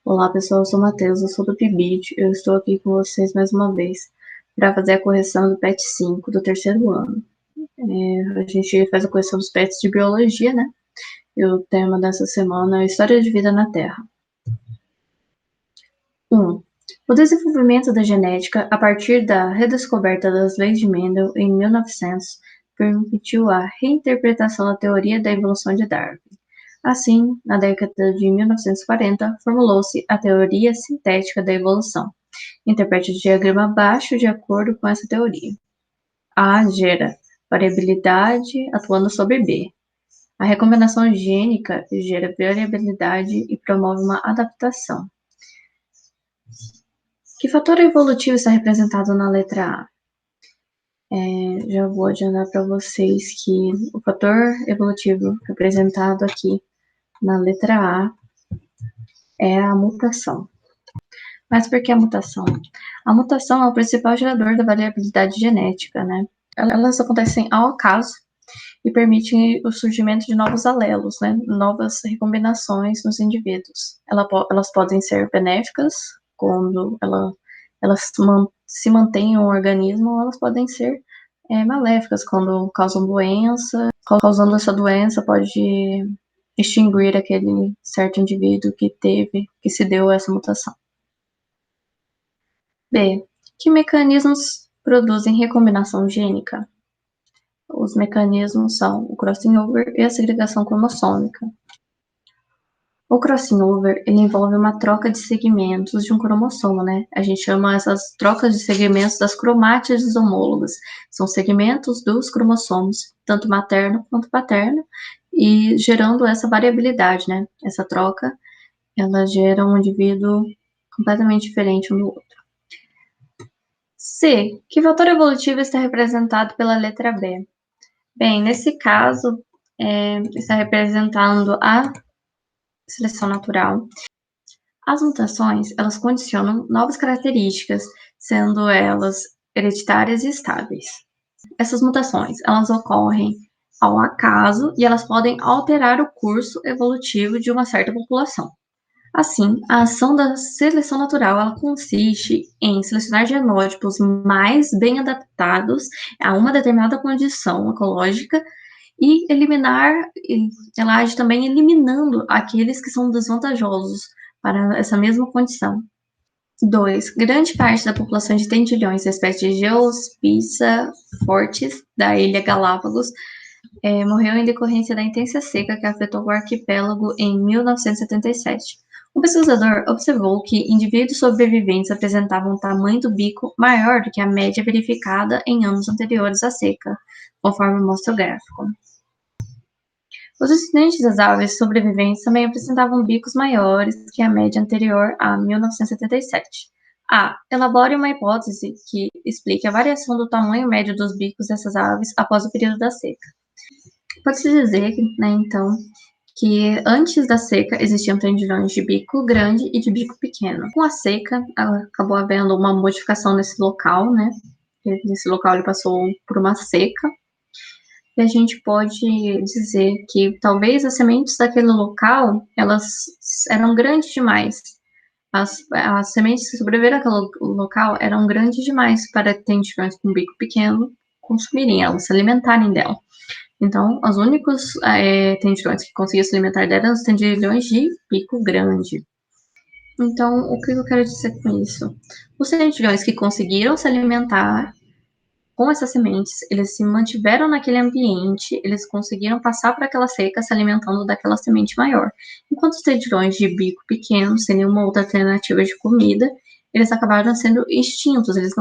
Olá pessoal, eu sou o Matheus, eu sou do PIBIT. Eu estou aqui com vocês mais uma vez para fazer a correção do PET 5 do terceiro ano. A gente faz a correção dos PETs de biologia, né? E o tema dessa semana é História de Vida na Terra. 1. O desenvolvimento da genética a partir da redescoberta das leis de Mendel em 1900 permitiu a reinterpretação da teoria da evolução de Darwin. Assim, na década de 1940, formulou-se a teoria sintética da evolução. Interprete o diagrama abaixo de acordo com essa teoria. A gera variabilidade atuando sobre B. A recombinação gênica gera variabilidade e promove uma adaptação. Que fator evolutivo está representado na letra A? Já vou adiantar para vocês que o fator evolutivo representado aqui na letra A é a mutação. Mas por que a mutação? A mutação é o principal gerador da variabilidade genética, né? Elas acontecem ao acaso e permitem o surgimento de novos alelos, né? Novas recombinações nos indivíduos. Elas podem ser benéficas quando elas se mantêm um organismo, ou elas podem ser maléficas quando causam doença. Causando essa doença pode extinguir aquele certo indivíduo que se deu essa mutação. B. Que mecanismos produzem recombinação gênica? Os mecanismos são o crossing over e a segregação cromossômica. O crossing over ele envolve uma troca de segmentos de um cromossomo, né? A gente chama essas trocas de segmentos das cromátides homólogas. São segmentos dos cromossomos, tanto materno quanto paterno, e gerando essa variabilidade, né? Essa troca, ela gera um indivíduo completamente diferente um do outro. C. Que fator evolutivo está representado pela letra B? Bem, nesse caso, está representando a seleção natural. As mutações, elas condicionam novas características, sendo elas hereditárias e estáveis. Essas mutações, elas ocorrem ao acaso e elas podem alterar o curso evolutivo de uma certa população. Assim, a ação da seleção natural ela consiste em selecionar genótipos mais bem adaptados a uma determinada condição ecológica e ela age também eliminando aqueles que são desvantajosos para essa mesma condição. 2. Grande parte da população de tendilhões da espécie de Geospiza fortis da ilha Galápagos morreu em decorrência da intensa seca que afetou o arquipélago em 1977. O pesquisador observou que indivíduos sobreviventes apresentavam um tamanho do bico maior do que a média verificada em anos anteriores à seca, conforme mostra o gráfico. Os descendentes das aves sobreviventes também apresentavam bicos maiores que a média anterior a 1977. A. Elabore uma hipótese que explique a variação do tamanho médio dos bicos dessas aves após o período da seca. Pode-se dizer, né, então, que antes da seca existiam tendilhões de bico grande e de bico pequeno. Com a seca, acabou havendo uma modificação nesse local, né? Esse local ele passou por uma seca. E a gente pode dizer que talvez as sementes daquele local, elas eram grandes demais. As sementes que sobreviveram àquele local eram grandes demais para tendilhões com bico pequeno consumirem elas, se alimentarem dela. Então, os únicos tendilhões que conseguiam se alimentar dela eram os tendilhões de bico grande. Então, o que eu quero dizer com isso? Os tendilhões que conseguiram se alimentar com essas sementes, eles se mantiveram naquele ambiente, eles conseguiram passar por aquela seca se alimentando daquela semente maior. Enquanto os tendilhões de bico pequeno, sem nenhuma outra alternativa de comida, eles acabaram sendo extintos, eles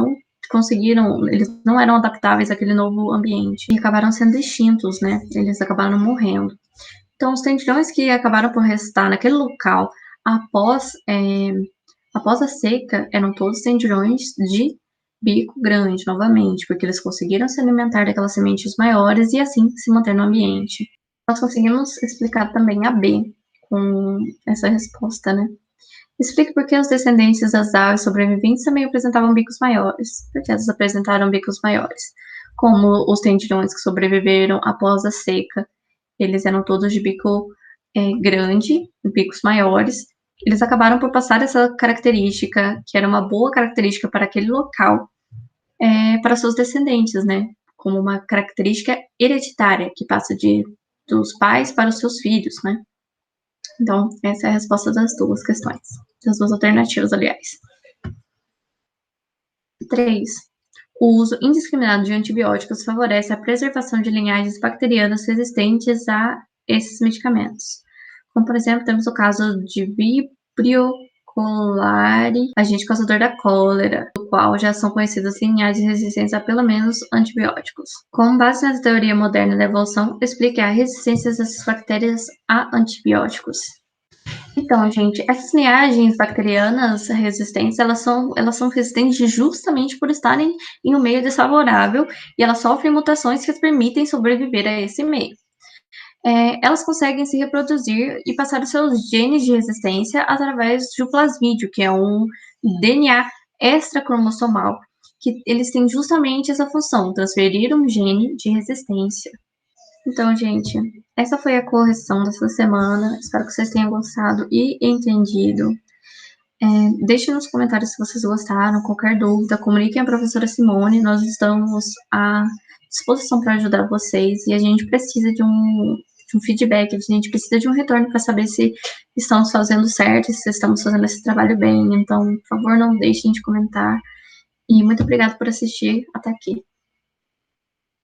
não eram adaptáveis àquele novo ambiente e acabaram sendo extintos, né? Eles acabaram morrendo. Então, os tendilhões que acabaram por restar naquele local após a seca eram todos tendilhões de bico grande, novamente, porque eles conseguiram se alimentar daquelas sementes maiores e assim se manter no ambiente. Nós conseguimos explicar também a B com essa resposta, né? Explique por que os descendentes das aves sobreviventes também apresentavam bicos maiores. Porque elas apresentaram bicos maiores. Como os tendilhões que sobreviveram após a seca, eles eram todos de bico grande, bicos maiores, eles acabaram por passar essa característica, que era uma boa característica para aquele local, para seus descendentes, né? Como uma característica hereditária, que passa dos pais para os seus filhos, né? Então, essa é a resposta das duas questões, das duas alternativas, aliás. 3. O uso indiscriminado de antibióticos favorece a preservação de linhagens bacterianas resistentes a esses medicamentos. Como, por exemplo, temos o caso de Vibrio cholerae, agente causador da cólera, do qual já são conhecidas linhagens resistentes a pelo menos antibióticos. Com base na teoria moderna da evolução, explica a resistência dessas bactérias a antibióticos. Então, gente, essas linhagens bacterianas resistentes, elas são resistentes justamente por estarem em um meio desfavorável e elas sofrem mutações que as permitem sobreviver a esse meio. Elas conseguem se reproduzir e passar os seus genes de resistência através do plasmídio, que é um DNA extracromossomal, que eles têm justamente essa função, transferir um gene de resistência. Então, gente, essa foi a correção dessa semana. Espero que vocês tenham gostado e entendido. Deixem nos comentários se vocês gostaram. Qualquer dúvida, comuniquem a professora Simone. Nós estamos à disposição para ajudar vocês e a gente precisa de um feedback, a gente precisa de um retorno para saber se estamos fazendo certo, se estamos fazendo esse trabalho bem. Então, por favor, não deixem de comentar. E muito obrigada por assistir até aqui.